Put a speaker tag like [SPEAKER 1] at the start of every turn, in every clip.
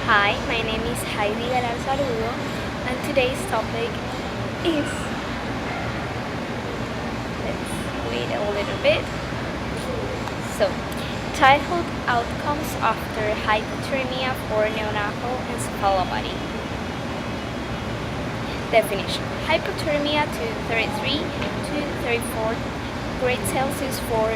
[SPEAKER 1] Hi, my name is Heidi Galar Saludo, and today's topic is, let's wait a little bit. So, childhood outcomes after hypothermia for neonatal encephalopathy. Definition: hypothermia to 33 to 34 degrees Celsius for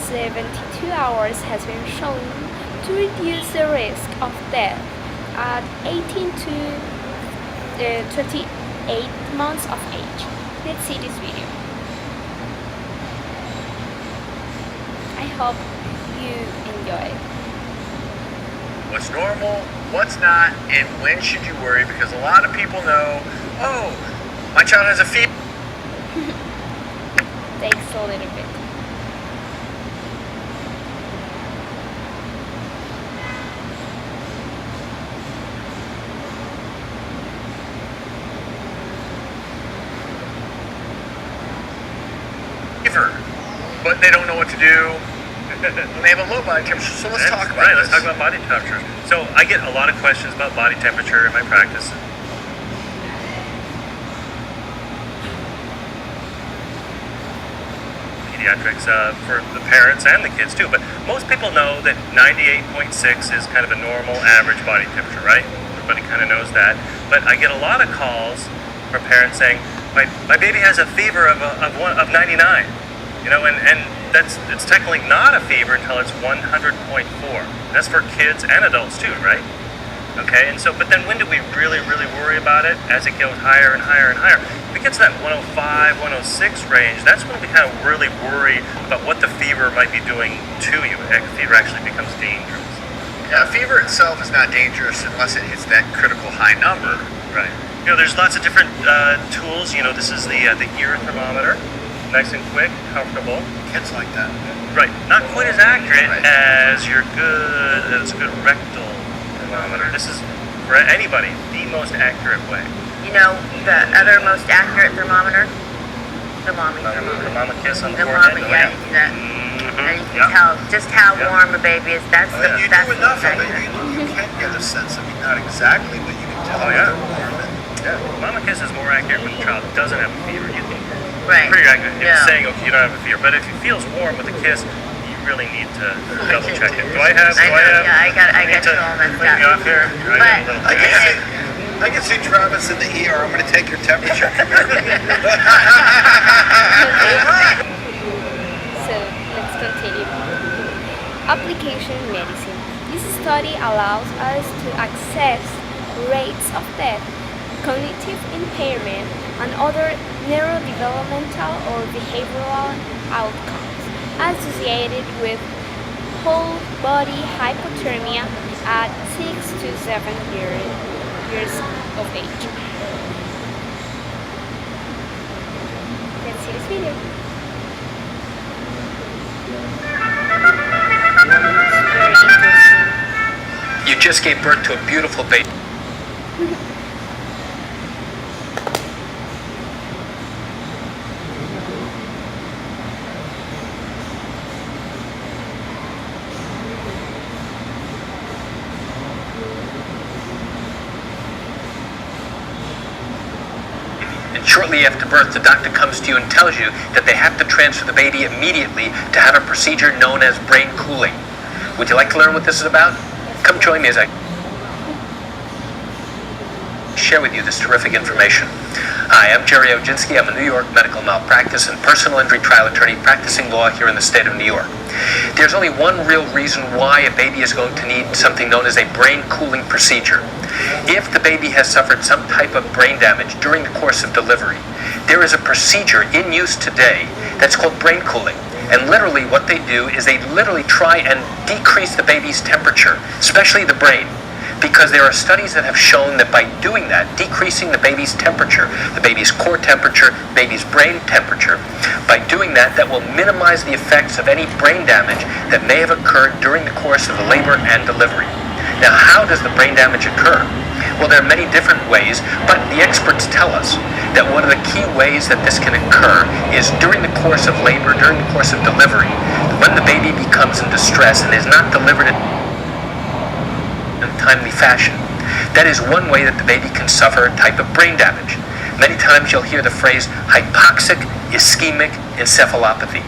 [SPEAKER 1] 72 hours has been shown to reduce the risk of death at 18 to 28 months of age. Let's see this video. I hope you enjoy.
[SPEAKER 2] What's normal, what's not, and when should you worry? Because a lot of people know, oh, my child has a fever.
[SPEAKER 1] Takes a little bit.
[SPEAKER 2] But they don't know what to do when they have a low body temperature. So let's talk about
[SPEAKER 3] Let's talk about body temperature. So I get a lot of questions about body temperature in my practice. Pediatrics for the parents and the kids too. But most people know that 98.6 is kind of a normal average body temperature, right? Everybody kind of knows that. But I get a lot of calls from parents saying, my baby has a fever of 99. You know, and it's technically not a fever until it's 100.4. That's for kids and adults too, right? Okay, and so, but then when do we really worry about it? As it goes higher and higher and higher. If it gets to that 105, 106 range, that's when we kind of really worry about what the fever might be doing to you. If fever actually becomes dangerous.
[SPEAKER 2] Yeah, fever itself is not dangerous unless it hits that critical high number.
[SPEAKER 3] Right. You know, there's lots of different tools. You know, this is the ear thermometer. Nice and quick, comfortable.
[SPEAKER 2] Kids like that.
[SPEAKER 3] Right. Not quite as accurate
[SPEAKER 2] Right.
[SPEAKER 3] as a good rectal thermometer. This is, for anybody, the most accurate way.
[SPEAKER 4] You know, the other most accurate thermometer? The mommy
[SPEAKER 3] The
[SPEAKER 4] thermometer.
[SPEAKER 3] mama kiss on the
[SPEAKER 4] The
[SPEAKER 3] forehead.
[SPEAKER 4] mommy,
[SPEAKER 3] Oh,
[SPEAKER 4] yeah, that, and you can tell just how
[SPEAKER 3] Yeah.
[SPEAKER 4] warm a baby is. That's
[SPEAKER 2] If
[SPEAKER 4] the
[SPEAKER 2] you
[SPEAKER 4] that's
[SPEAKER 2] do
[SPEAKER 4] the
[SPEAKER 2] enough of it,
[SPEAKER 4] accurate.
[SPEAKER 2] you can get a sense of it. Not exactly, but you can tell
[SPEAKER 3] Oh,
[SPEAKER 2] when
[SPEAKER 3] yeah.
[SPEAKER 2] they're warm.
[SPEAKER 3] Yeah. Mama kiss is more accurate when the child doesn't have a fever. You can
[SPEAKER 4] Right.
[SPEAKER 3] pretty accurate. It's
[SPEAKER 4] Yeah.
[SPEAKER 3] saying, okay, you don't have a fever. But if it feels warm with a kiss, you really need to double check it. Do I have?
[SPEAKER 4] I know, yeah, I got
[SPEAKER 3] need
[SPEAKER 4] you
[SPEAKER 3] to
[SPEAKER 4] all that
[SPEAKER 3] clean me
[SPEAKER 4] stuff.
[SPEAKER 3] off here?
[SPEAKER 4] But-
[SPEAKER 3] I got a little
[SPEAKER 2] I can see Travis in the ER. I'm going to take your temperature.
[SPEAKER 1] So let's continue. Application medicine. This study allows us to assess rates of death, cognitive impairment, and other neurodevelopmental or behavioral outcomes associated with whole body hypothermia at 6 to 7 years of age. Let's see this video. It's very interesting.
[SPEAKER 5] You just gave birth to a beautiful baby. And shortly after birth, the doctor comes to you and tells you that they have to transfer the baby immediately to have a procedure known as brain cooling. Would you like to learn what this is about? Come join me as I share with you this terrific information. Hi, I'm Jerry Oginski. I'm a New York medical malpractice and personal injury trial attorney practicing law here in the state of New York. There's only one real reason why a baby is going to need something known as a brain cooling procedure. If the baby has suffered some type of brain damage during the course of delivery, there is a procedure in use today that's called brain cooling. And literally what they do is they literally try and decrease the baby's temperature, especially the brain. Because there are studies that have shown that by doing that, decreasing the baby's temperature, the baby's core temperature, baby's brain temperature, by doing that, that will minimize the effects of any brain damage that may have occurred during the course of the labor and delivery. Now, how does the brain damage occur? Well, there are many different ways, but the experts tell us that one of the key ways that this can occur is during the course of labor, during the course of delivery, when the baby becomes in distress and is not delivered in a timely fashion. That is one way that the baby can suffer a type of brain damage. Many times you'll hear the phrase hypoxic ischemic encephalopathy.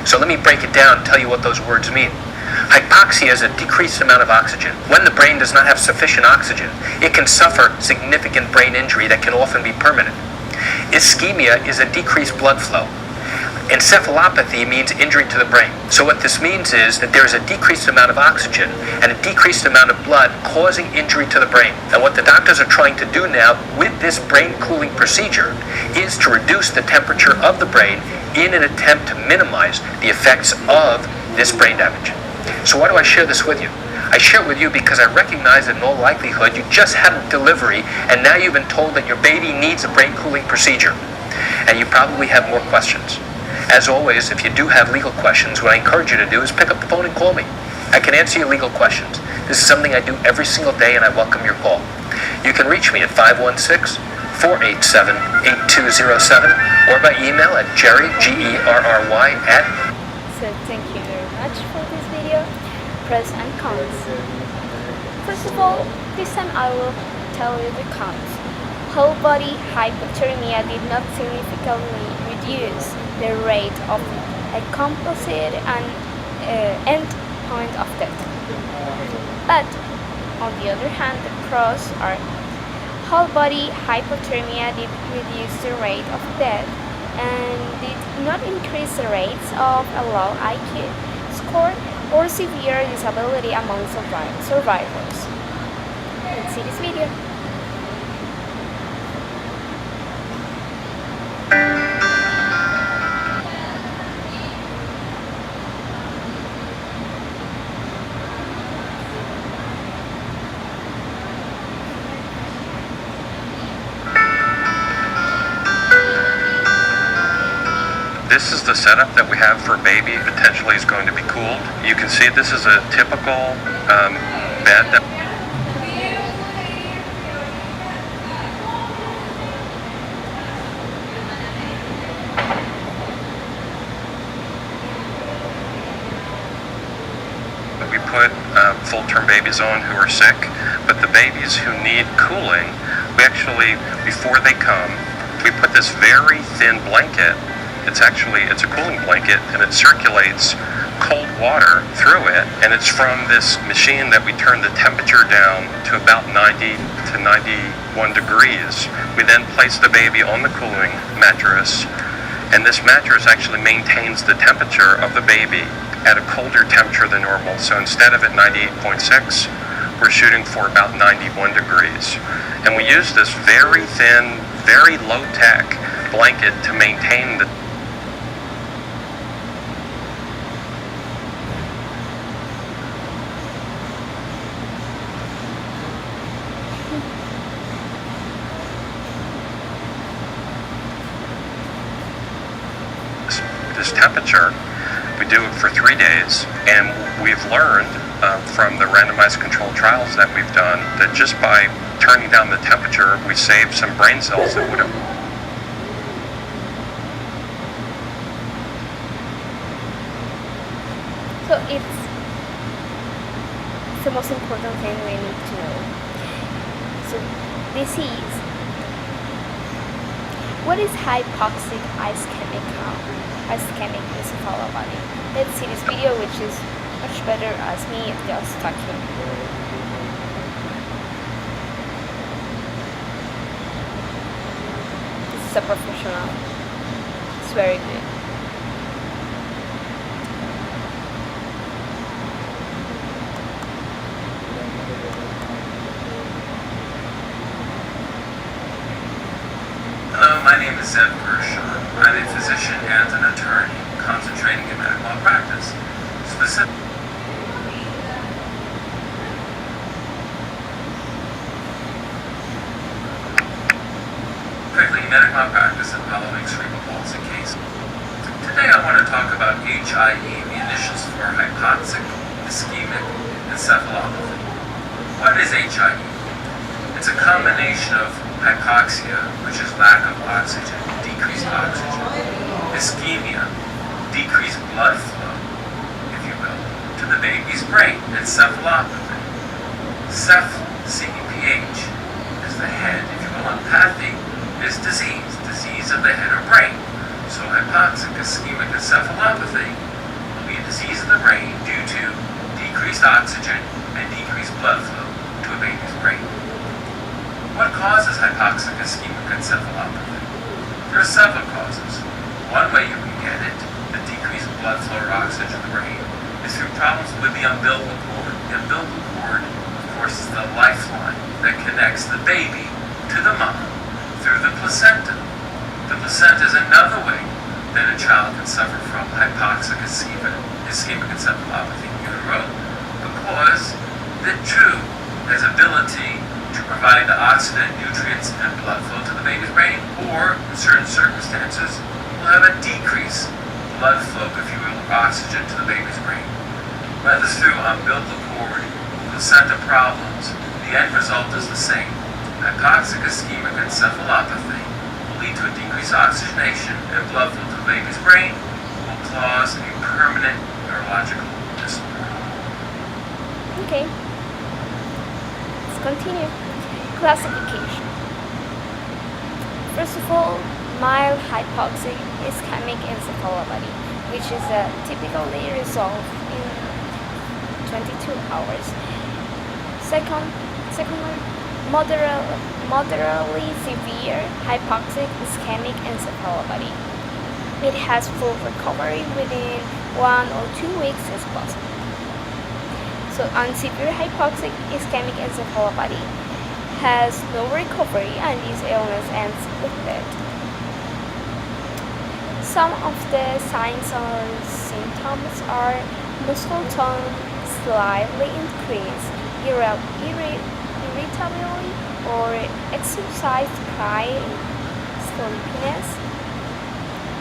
[SPEAKER 5] So let me break it down and tell you what those words mean. Hypoxia is a decreased amount of oxygen. When the brain does not have sufficient oxygen, it can suffer significant brain injury that can often be permanent. Ischemia is a decreased blood flow. Encephalopathy means injury to the brain. So what this means is that there is a decreased amount of oxygen and a decreased amount of blood causing injury to the brain. And what the doctors are trying to do now with this brain cooling procedure is to reduce the temperature of the brain in an attempt to minimize the effects of this brain damage. So why do I share this with you? I share it with you because I recognize that in all likelihood you just had a delivery and now you've been told that your baby needs a brain cooling procedure. And you probably have more questions. As always, if you do have legal questions, what I encourage you to do is pick up the phone and call me. I can answer your legal questions. This is something I do every single day and I welcome your call. You can reach me at 516-487-8207 or by email at Gerry, Gerry @
[SPEAKER 1] So thank you very much for this video. Pros and cons. First of all, this time I will tell you the cons. Whole body hypothermia did not significantly reduce the rate of a composite and end point of death. But on the other hand, the pros are whole body hypothermia did reduce the rate of death and did not increase the rates of a low IQ score or severe disability among survivors. Let's see this video.
[SPEAKER 3] This is the setup that we have for baby potentially is going to be cooled. You can see this is a typical bed that we put full-term babies on who are sick, but the babies who need cooling, we actually, before they come, we put this very thin blanket. It's a cooling blanket and it circulates cold water through it, and it's from this machine that we turn the temperature down to about 90 to 91 degrees. We then place the baby on the cooling mattress, and this mattress actually maintains the temperature of the baby at a colder temperature than normal. So instead of at 98.6, we're shooting for about 91 degrees. And we use this very thin, very low-tech blanket to maintain the this temperature. We do it for 3 days, and we've learned from the randomized controlled trials that we've done that just by turning down the temperature, we save some brain cells that would have.
[SPEAKER 1] So it's the most important thing we need to know. So this is, what is hypoxic ischemic encephalopathy? Let's see this video, which is much better as me just talking. This is a professional. It's very good.
[SPEAKER 6] Hello, my name is Zev Gershon. I'm a physician and an attorney concentrating in medical malpractice. Specifically, medical malpractice involving cerebral palsy cases. Today I want to talk about HIE, the initials for hypoxic ischemic encephalopathy. What is HIE? It's a combination of hypoxia, which is lack of oxygen, decreased oxygen, ischemia, decreased blood flow, if you will, to the baby's brain, encephalopathy. CEPH is the head, if you will, and pathy is disease of the head or brain. So hypoxic ischemic encephalopathy will be a disease of the brain due to decreased oxygen and decreased blood flow to a baby's brain. What causes hypoxic ischemic encephalopathy? There are several causes. One way you can get it, the decreased blood flow or oxygen to the brain, is through problems with the umbilical cord. The umbilical cord, of course, is the lifeline that connects the baby to the mom through the placenta. The placenta is another way that a child can suffer from hypoxic ischemic encephalopathy in utero, because the tube has ability to provide the oxygen, nutrients, and blood flow to the baby's brain, or in certain circumstances will have a decreased blood flow, if you will, of oxygen to the baby's brain. Whether through umbilical cord or placenta problems, the end result is the same. Hypoxic ischemic encephalopathy will lead to a decreased oxygenation and blood flow to the baby's brain, will cause a permanent neurological disorder.
[SPEAKER 1] Okay, let's continue. Classification. First of all, mild hypoxic ischemic encephalopathy, which is typically resolved in 22 hours. Secondly, moderately severe hypoxic ischemic encephalopathy. It has full recovery within 1 or 2 weeks as possible. So, unsevere hypoxic ischemic encephalopathy has no recovery and this illness ends with death. Some of the signs or symptoms are muscle tone slightly increased, irritability or exercise crying, sleepiness,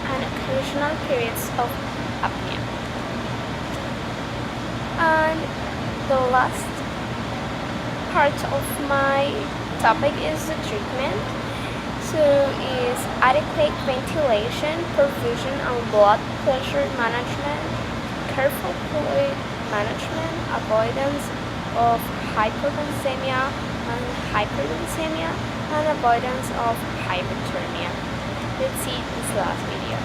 [SPEAKER 1] and occasional periods of apnea. And the last part of my topic is the treatment. So is adequate ventilation, perfusion and blood pressure management, careful fluid management, avoidance of hypoglycemia and hyperglycemia, and avoidance of hyperthermia. Let's see this last video.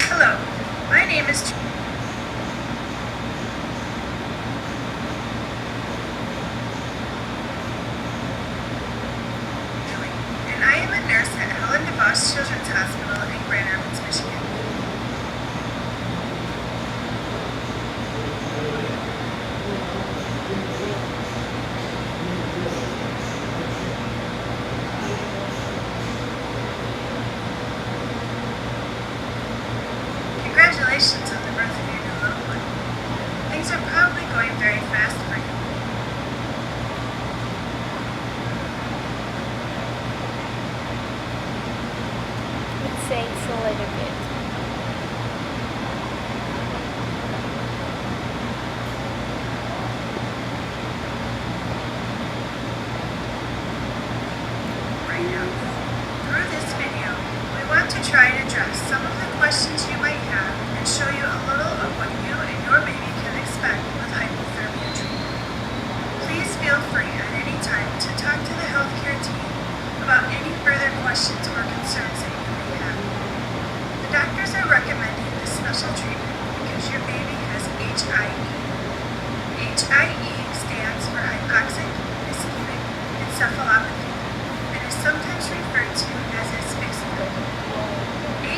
[SPEAKER 7] Hello, my name is Julie, and I am a nurse at Helen DeVos Children's Hospital in Grand Rapids, Michigan. Congratulations on the birth of your new little one. Things are probably going very fast for you.
[SPEAKER 1] It says a little bit.
[SPEAKER 7] Right now. Through this video, we want to try and address some of the questions you might have and show you a little of what you and your baby can expect with hypothermia treatment. Please feel free at any time to talk to the healthcare team about any further questions or concerns that you may have. The doctors are recommending this special treatment because your baby has HIE. HIE stands for hypoxic ischemic encephalopathy and is sometimes referred to as asphyxia.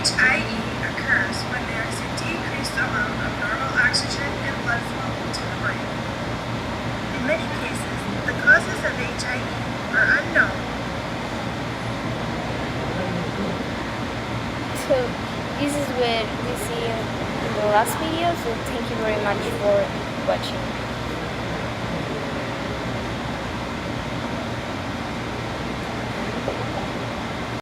[SPEAKER 7] HIE occurs when there is a decreased amount of normal oxygen and blood flow to the brain. In many cases, the causes of HIE are unknown.
[SPEAKER 1] So this is what we see in the last video. So thank you very much for watching.